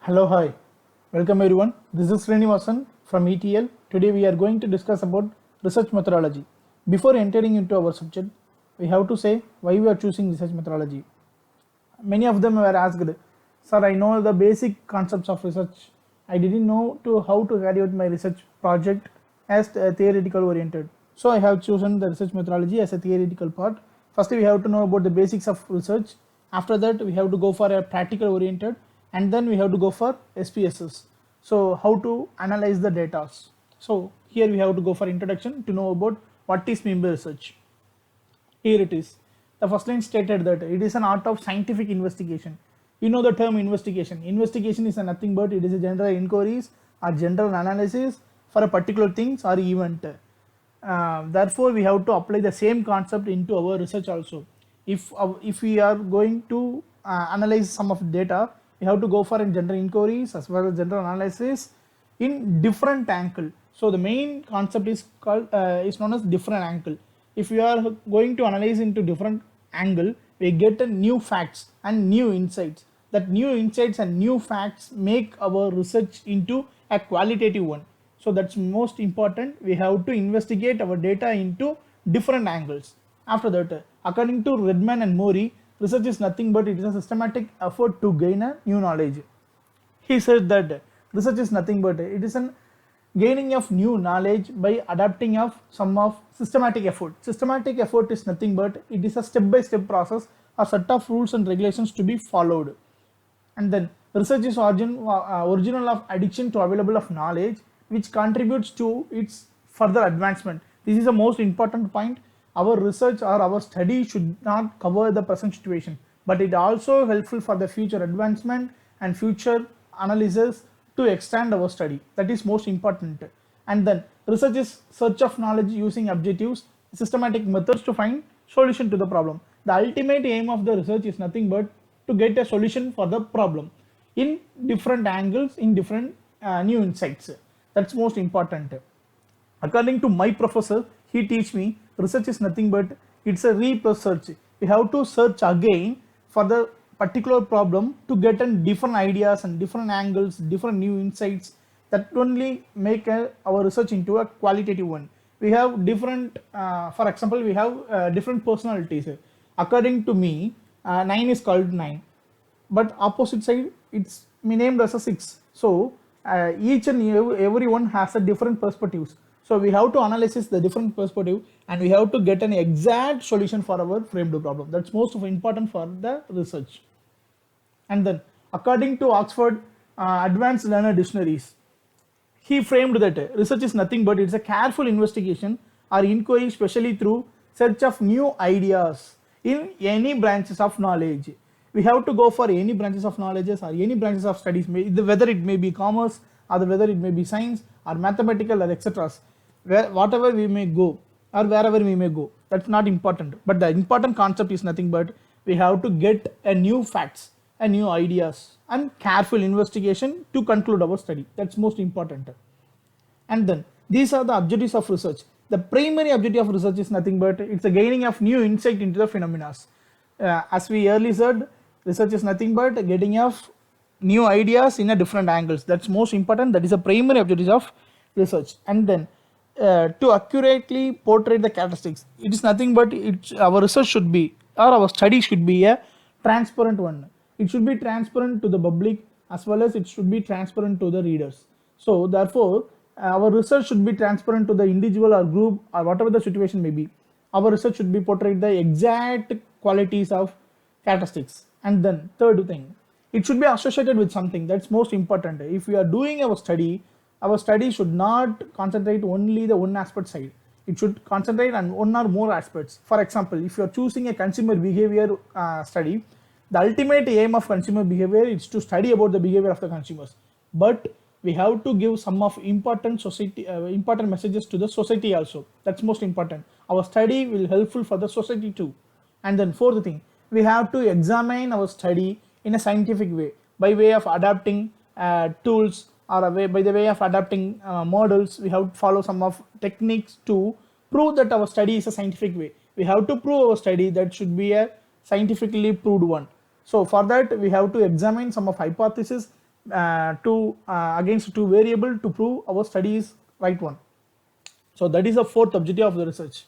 Hello, hi. Welcome everyone. This is Srinivasan from ETL. Today we are going to discuss about research methodology. Before entering into our subject, we have to say why we are choosing research methodology. Many of them were asked, Sir, I know the basic concepts of research. I didn't know how to carry out my research project as theoretical oriented. So I have chosen the research methodology as a theoretical part. First we have to know about the basics of research. After that we have to go for a practical oriented, and then we have to go for SPSS. So how to analyze the data. So here we have to go for introduction to know about what is mean by research. Here it is. The first line stated that it is an art of scientific investigation. You know the term investigation. Investigation is nothing but it is a general inquiries or general analysis for a particular things or event. Therefore, we have to apply the same concept into our research also. If we are going to analyze some of data, we have to go for in general inquiries as well as general analysis in different angle. So the main concept is called is known as different angle. If we are going to analyze into different angle, we get a new facts and new insights. That new insights and new facts make our research into a qualitative one. So that's most important. We have to investigate our data into different angles. After that, according to Redman and Mori, research is nothing but it is a systematic effort to gain a new knowledge. He said that research is nothing but it is an gaining of new knowledge by adapting of some of systematic effort. Systematic effort is nothing but it is a step-by-step process, a set of rules and regulations to be followed. And then research is original of addiction to available of knowledge, which contributes to its further advancement. This is the most important point. Our research or our study should not cover the present situation, but it also helpful for the future advancement and future analysis to extend our study. That is most important. And then research is search of knowledge using objectives, systematic methods to find solution to the problem. The ultimate aim of the research is nothing but to get a solution for the problem in different angles, in different new insights. That's most important. According to my professor, he teach me research is nothing but it's a research. We have to search again for the particular problem to get in different ideas and different angles, different new insights. That only make our research into a qualitative one. We have different, for example, we have different personalities. According to me, 9 is called 9, but opposite side it's named as a 6. So each and everyone has a different perspectives. So we have to analyze the different perspective and we have to get an exact solution for our framed problem. That's most important for the research. And then according to Oxford Advanced Learner Dictionaries, he framed that research is nothing but it's a careful investigation or inquiry, especially through search of new ideas in any branches of knowledge. We have to go for any branches of knowledges or any branches of studies, whether it may be commerce or whether it may be science or mathematical or etc. Whatever we may go or wherever we may go, that's not important. But the important concept is nothing but we have to get a new facts and new ideas and careful investigation to conclude our study. That's most important. And then these are the objectives of research. The primary objective of research is nothing but it's a gaining of new insight into the phenomena. As we earlier said, research is nothing but getting of new ideas in a different angles. That's most important. That is a primary objective of research. And then to accurately portray the characteristics, it is nothing but our research should be or our study should be a transparent one. It should be transparent to the public as well as it should be transparent to the readers. So therefore our research should be transparent to the individual or group or whatever the situation may be. Our research should be portrayed the exact qualities of characteristics. And then third thing, it should be associated with something. That's most important. If we are doing our study should not concentrate only the one aspect side. It should concentrate on one or more aspects. For example, if you are choosing a consumer behavior study, the ultimate aim of consumer behavior is to study about the behavior of the consumers. But we have to give some of important messages to the society also. That's most important. Our study will helpful for the society too. And then fourth thing, we have to examine our study in a scientific way by way of adapting tools or by the way of adapting models. We have to follow some of techniques to prove that our study is a scientific way. We have to prove our study that should be a scientifically proved one. So for that we have to examine some of hypotheses against two variable to prove our study is right one. So that is the fourth objective of the research.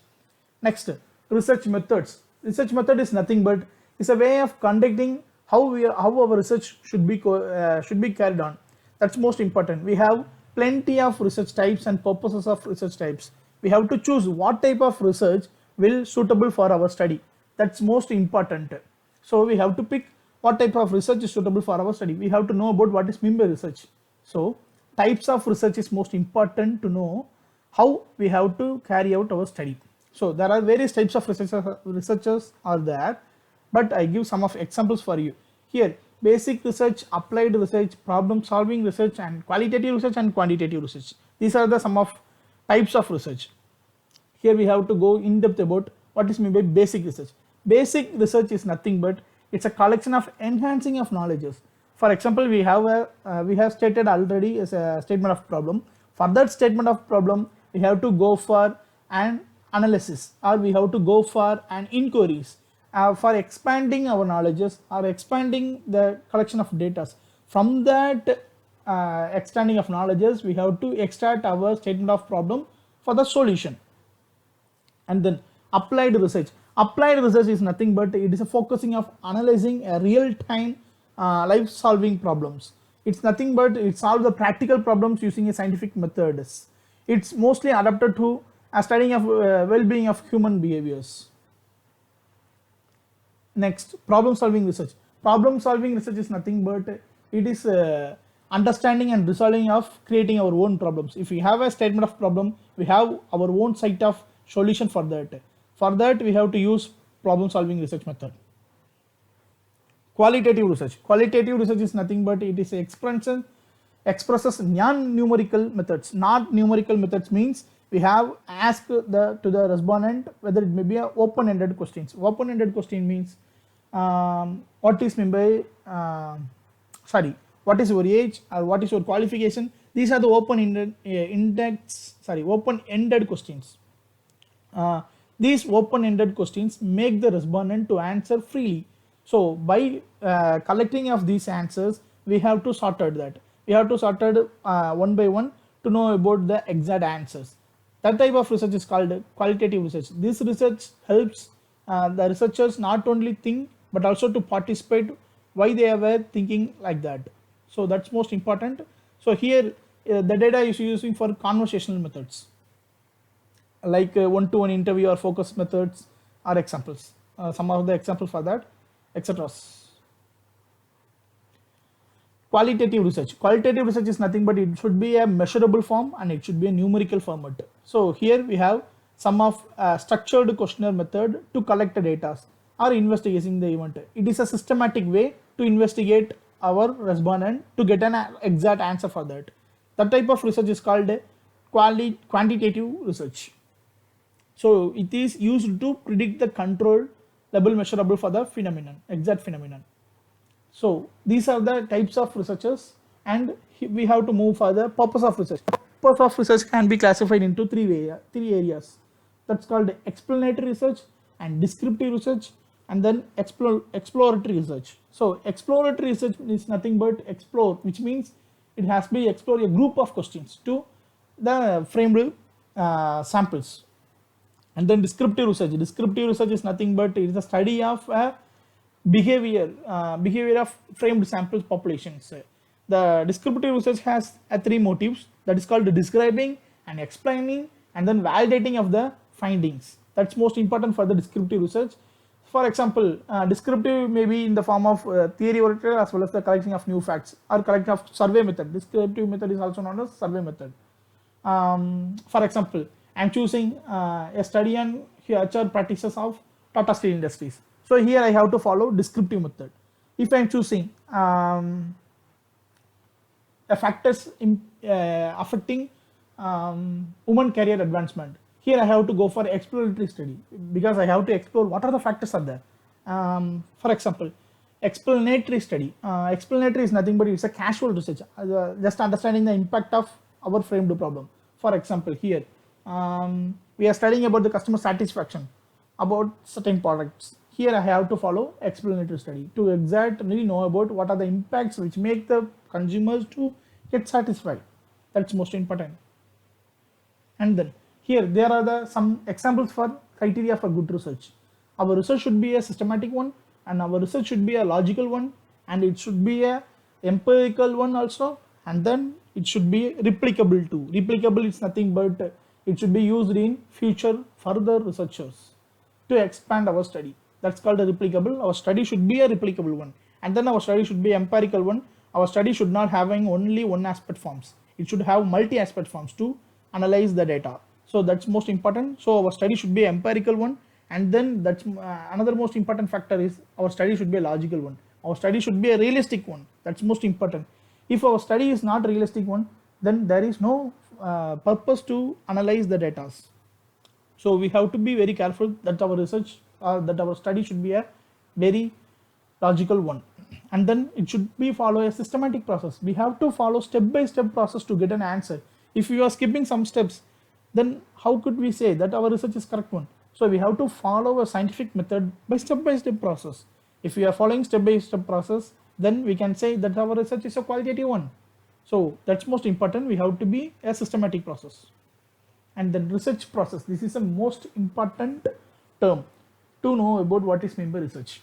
Next, research methods. Research method is nothing but is a way of conducting how our research should be carried on. That's most important. We have plenty of research types and purposes of research types. We have to choose what type of research will suitable for our study. That's most important. So we have to pick what type of research is suitable for our study. We have to know about what is meant by research. So types of research is most important to know how we have to carry out our study. So there are various types of researchers are there, but I give some of examples for you. Here, basic research, applied research, problem solving research, and qualitative research and quantitative research. These are the some of types of research. Here we have to go in depth about what is meant by basic research. Basic research is nothing but it's a collection of enhancing of knowledges. For example, we have stated already as a statement of problem. For that statement of problem, we have to go for an analysis, or we have to go for an inquiries for expanding our knowledges or expanding the collection of data. From that extending of knowledges, we have to extract our statement of problem for the solution. And then applied research. Applied research is nothing but it is a focusing of analyzing a real-time life solving problems. It's nothing but it solves the practical problems using a scientific methods. It's mostly adapted to a studying of well-being of human behaviors. Next, problem solving research. Problem solving research is nothing but it is understanding and resolving of creating our own problems. If we have a statement of problem, we have our own set of solution for that. For that, we have to use problem solving research method. Qualitative research. Qualitative research is nothing but it is expresses non-numerical methods. Not numerical methods means we have asked to the respondent whether it may be a open-ended questions. Open-ended question means what is meant by what is your age or what is your qualification. These are the open-ended questions. These open-ended questions make the respondent to answer freely. So by collecting of these answers, we have to sorted that. We have to sorted one by one to know about the exact answers. That type of research is called qualitative research. This research helps the researchers not only think but also to participate why they were thinking like that. So that's most important. So here the data is using for conversational methods like one-to-one interview or focus methods are examples. Some of the examples for that, etc. Qualitative research. Qualitative research is nothing but it should be a measurable form and it should be a numerical format. So here we have some of structured questionnaire method to collect the data or investigating the event. It is a systematic way to investigate our respondent to get an exact answer for that. That type of research is called quantitative research. So it is used to predict the control level measurable for the phenomenon, exact phenomenon. So these are the types of researchers, and we have to move for the purpose of research. Purpose of research can be classified into three areas. That's called explanatory research and descriptive research, and then exploratory research. So exploratory research is nothing but explore, which means it has to explore a group of questions to the framed samples. And then descriptive research. Descriptive research is nothing but it is a study of behavior of framed sample populations. The descriptive research has three motives, that is called describing and explaining and then validating of the findings. That's most important for the descriptive research. For example, descriptive may be in the form of theory oriented as well as the collection of new facts or collection of survey method. Descriptive method is also known as survey method. For example, I am choosing a study on HR practices of Tata Steel Industries. So here I have to follow descriptive method. If I am choosing factors affecting women career advancement, here I have to go for exploratory study because I have to explore what are the factors are there. For example, explanatory study. Explanatory is nothing but it's a casual research, just understanding the impact of our framed problem. For example, here we are studying about the customer satisfaction about certain products. Here I have to follow explanatory study to exactly know about what are the impacts which make the consumers to get satisfied. That's most important. And then here there are some examples for criteria for good research. Our research should be a systematic one, and our research should be a logical one, and it should be a empirical one also, and then it should be replicable too. Replicable is nothing but it should be used in future further researchers to expand our study. That's called a replicable. Our study should be a replicable one, and then our study should be empirical one. Our study should not having only one aspect forms. It should have multi aspect forms to analyze the data. So that's most important. So our study should be empirical one, and then that's another most important factor is our study should be a logical one. Our study should be a realistic one. That's most important. If our study is not realistic one, then there is no purpose to analyze the data. So we have to be very careful that our research or that our study should be a very logical one, and then it should be follow a systematic process. We have to follow step-by-step process to get an answer. If you are skipping some steps, then how could we say that our research is correct one? So we have to follow a scientific method by step process. If we are following step-by-step process, then we can say that our research is a qualitative one. So that's most important. We have to be a systematic process. And the research process, this is the most important term to know about what is meant by research.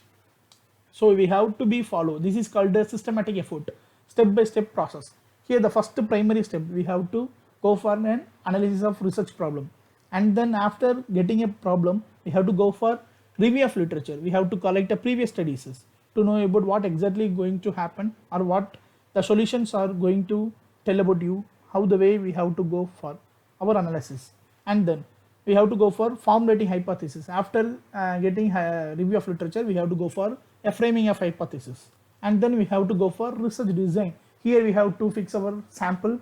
So we have to be follow. This is called a systematic effort, step-by-step process. Here the first primary step, we have to go for an analysis of research problem, and then after getting a problem, we have to go for review of literature. We have to collect the previous studies to know about what exactly going to happen or what the solutions are going to tell about you, how the way we have to go for our analysis. And then we have to go for formulating hypothesis. After getting review of literature, we have to go for a framing of hypothesis, and then we have to go for research design. Here we have to fix our sample,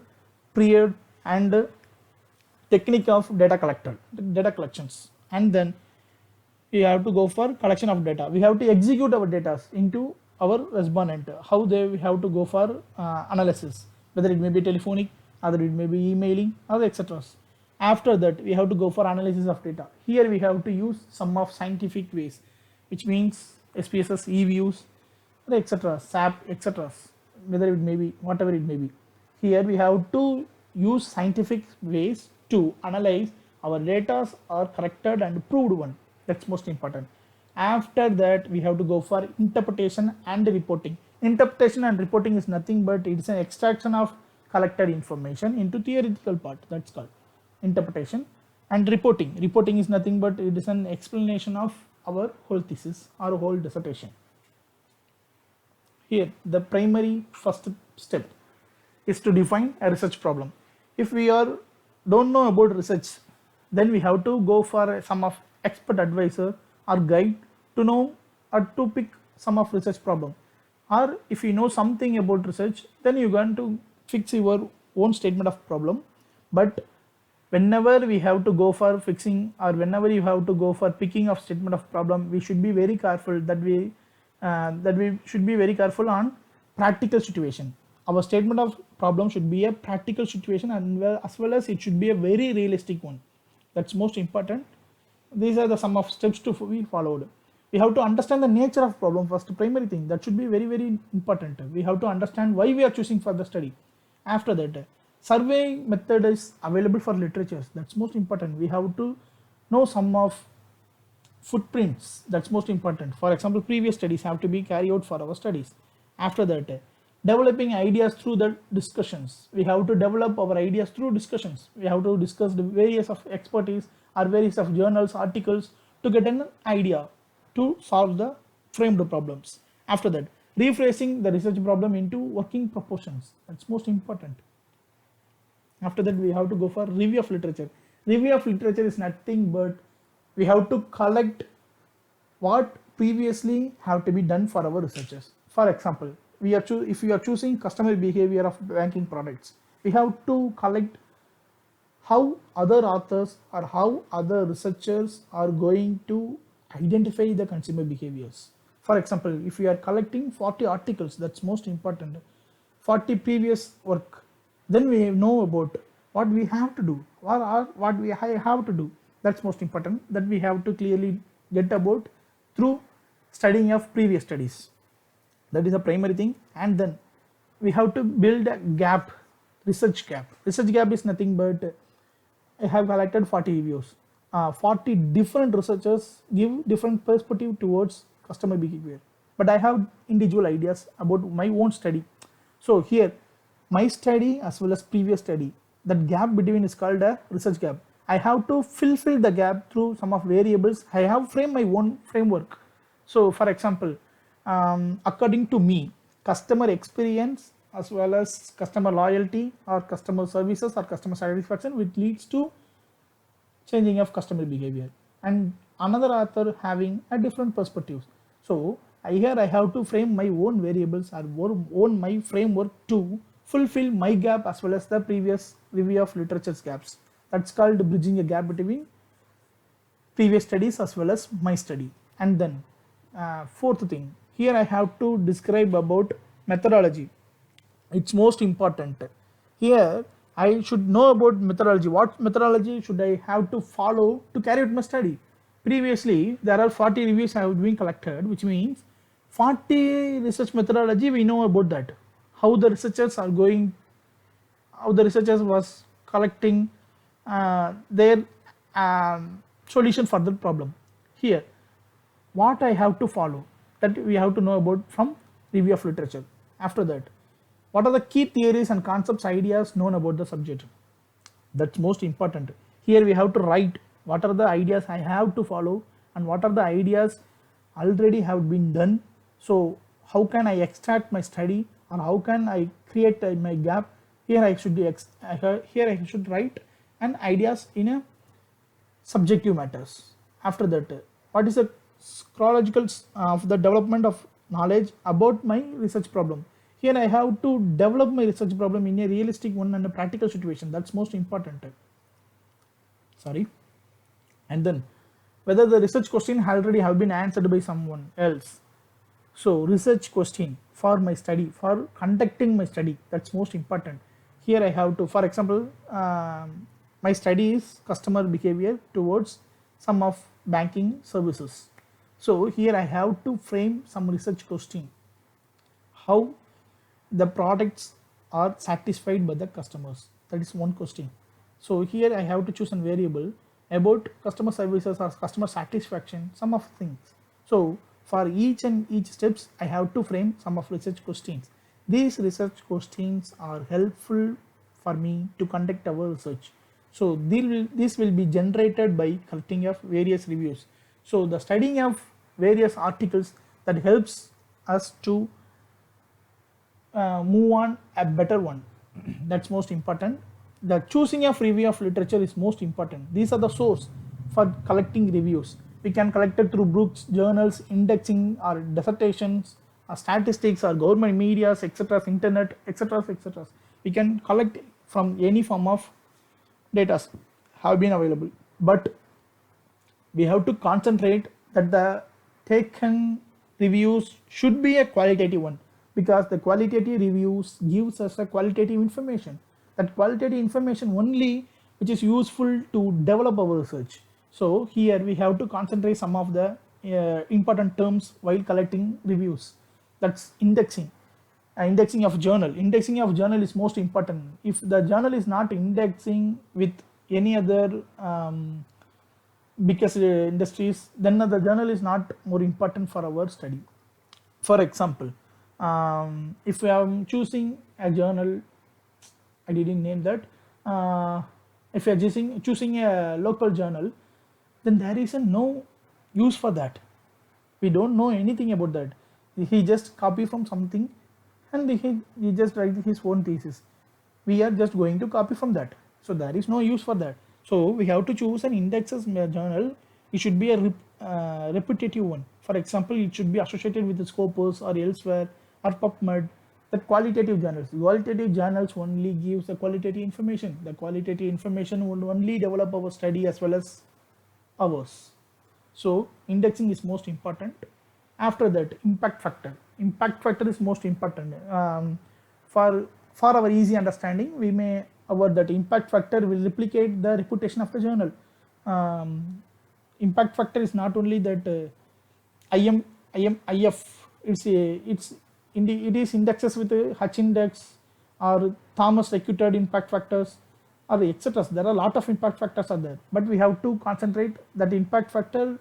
period, and technique of data collections, and then we have to go for collection of data. We have to execute our data into our respondent, how we have to go for analysis, whether it may be telephonic, either it may be emailing, or etc. After that, we have to go for analysis of data. Here we have to use some of scientific ways, which means SPSS, eViews, etc., SAP, etc., whether it may be, whatever it may be. Here we have to use scientific ways to analyze our data are corrected and proved one. That's most important. After that, we have to go for interpretation and reporting. Interpretation and reporting is nothing but it's an extraction of collected information into theoretical part. That's called interpretation. And reporting. Reporting is nothing but it is an explanation of our whole thesis or whole dissertation. Here, the primary first step is to define a research problem. If we don't know about research, then we have to go for some of expert advisor or guide to know or to pick some of research problem. Or if you know something about research, then you're going to fix your own statement of problem. But whenever we have to go for fixing or whenever you have to go for picking of statement of problem, we should be very careful that we should be very careful on practical situation. Our statement of problem should be a practical situation, and as well as it should be a very realistic one. That's most important. These are the sum of steps to be followed. We have to understand the nature of problem first, primary thing. That should be very, very important. We have to understand why we are choosing for the study. After that, survey method is available for literatures. That's most important. We have to know some of footprints. That's most important. For example, previous studies have to be carried out for our studies. After that, developing ideas through the discussions. We have to develop our ideas through discussions. We have to discuss the various of expertise or various of journals, articles to get an idea to solve the framed problems. After that, rephrasing the research problem into working proportions. That's most important. After that, we have to go for review of literature. Review of literature is nothing but we have to collect what previously have to be done for our researchers. For example, if we are choosing customer behavior of banking products, we have to collect how other authors or how other researchers are going to identify the consumer behaviors. For example, if we are collecting 40 articles, that's most important, 40 previous work, then we know about what we have to do or what we have to do. That's most important, that we have to clearly get about through studying of previous studies. That is a primary thing. And then we have to build a gap, research gap. Research gap is nothing but I have collected 40 reviews. 40 different researchers give different perspective towards customer behavior. But I have individual ideas about my own study. So here, my study as well as previous study, that gap between is called a research gap. I have to fulfill the gap through some of variables. I have framed my own framework. So for example, according to me, customer experience as well as customer loyalty or customer services or customer satisfaction, which leads to changing of customer behavior, and another author having a different perspective. So here I have to frame my own variables or own my framework to fulfill my gap as well as the previous review of literature's gaps. That's called bridging a gap between previous studies as well as my study. And then fourth thing, here I have to describe about methodology. It's most important. Here I should know about methodology. What methodology should I have to follow to carry out my study? Previously, there are 40 reviews have been collected, which means 40 research methodology, we know about that. How the researchers are going, how the researchers was collecting their solution for the problem. Here, what I have to follow, that we have to know about from review of literature. After that, what are the key theories and concepts, ideas known about the subject? That's most important. Here we have to write what are the ideas I have to follow and what are the ideas already have been done. So how can I extract my study or how can I create my gap? Here I should write and ideas in a subjective matters. After that, what is the chronological of the development of knowledge about my research problem? Here I have to develop my research problem in a realistic one and a practical situation. That's most important. Sorry. And then whether the research question already have been answered by someone else. So research question for my study, for conducting my study, that's most important. Here I have to, for example, my study is customer behavior towards some of banking services. So here I have to frame some research question. How the products are satisfied by the customers. That is one question. So here I have to choose a variable about customer services or customer satisfaction, some of things. So for each and each steps, I have to frame some of research questions. These research questions are helpful for me to conduct our research. So this will be generated by collecting of various reviews. So the studying of various articles that helps us to move on a better one. That's most important. The choosing of review of literature is most important. These are the source for collecting reviews. We can collect it through books, journals, indexing, or dissertations, or statistics, or government medias, etc., internet, etc., etc. We can collect from any form of data have been available, but we have to concentrate that the taken reviews should be a qualitative one, because the qualitative reviews gives us a qualitative information. That qualitative information only which is useful to develop our research. So here we have to concentrate some of the important terms while collecting reviews. That's indexing. Indexing of journal. Indexing of journal is most important. If the journal is not indexing with any other biggest industries, then the journal is not more important for our study. For example, if I am choosing a journal, I didn't name that. If you are choosing a local journal, then there is no use for that. We don't know anything about that. He just copy from something and he just write his own thesis. We are just going to copy from that. So there is no use for that. So we have to choose an indexes journal. It should be a repetitive one. For example, it should be associated with the Scopus or elsewhere or PubMed. The qualitative journals only gives the qualitative information. The qualitative information will only develop our study as well as ours. So indexing is most important. After that, impact factor. Impact factor is most important. For our easy understanding, we may that impact factor will replicate the reputation of the journal. Impact factor is not only that I IF, it is indexes with H index or Thomas recruited impact factors or etc. There are a lot of impact factors are there, but we have to concentrate that impact factor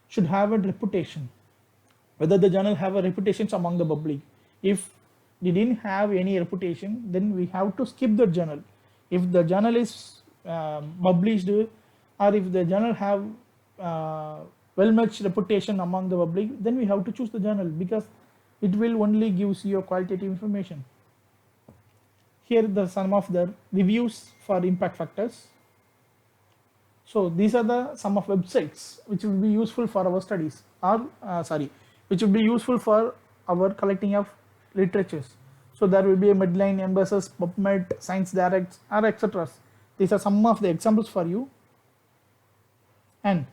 should have a reputation, whether the journal have a reputation among the public. If they didn't have any reputation, then we have to skip the journal. If the journal is published, or if the journal have well much reputation among the public, then we have to choose the journal, because it will only gives you qualitative information. Here the some of the reviews for impact factors. So these are the some of websites which will be useful for our studies, or which will be useful for our collecting of literatures. So there will be a Medline, Embassus, PubMed, Science Direct, or etc. These are some of the examples for you. And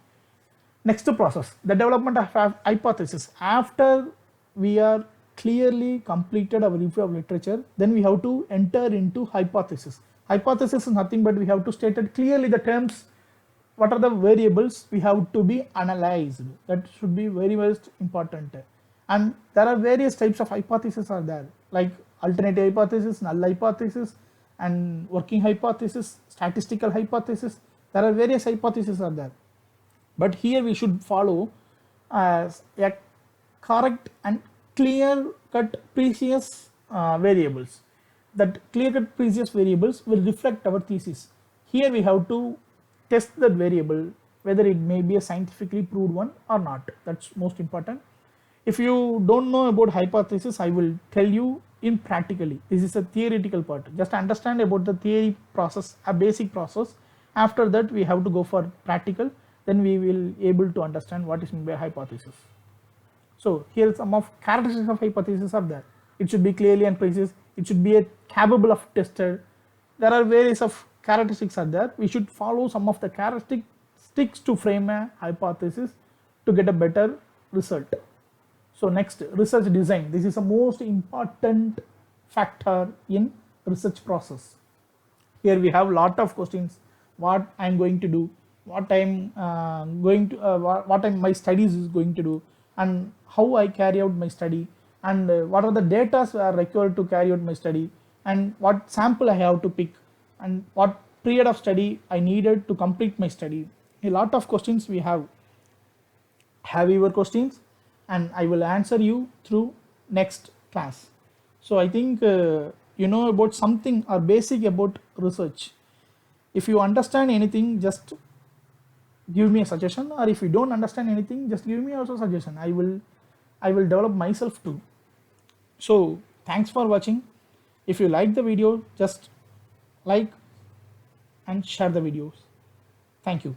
next process, the development of hypothesis. After we are clearly completed our review of literature, then we have to enter into hypothesis. Hypothesis is nothing but we have to state it clearly the terms, what are the variables we have to be analyzed. That should be very most important. And there are various types of hypotheses are there, like alternative hypothesis, null hypothesis, and working hypothesis, statistical hypothesis. There are various hypotheses are there, but here we should follow a correct and clear cut precious variables. That clear cut precious variables will reflect our thesis. Here we have to test that variable whether it may be a scientifically proved one or not. That's most important. If you don't know about hypothesis, I will tell you in practically. This is a theoretical part. Just understand about the theory process, a basic process. After that we have to go for practical, then we will able to understand what is meant by hypothesis. So here some of characteristics of hypothesis are there. It should be clearly and precise. It should be capable of tested. There are various of characteristics are there. We should follow some of the characteristics to frame a hypothesis to get a better result. So next, research design. This is the most important factor in research process. Here we have lot of questions. What I am going to do, what I am my studies is going to do, and how I carry out my study, and what are the data are required to carry out my study, and what sample I have to pick, and what period of study I needed to complete my study. A lot of questions we have. Have your questions, and I will answer you through next class. So I think you know about something or basic about research. If you understand anything, just give me a suggestion, or if you don't understand anything, just give me also suggestion. I will develop myself too. So thanks for watching. If you like the video, just like and share the videos. Thank you.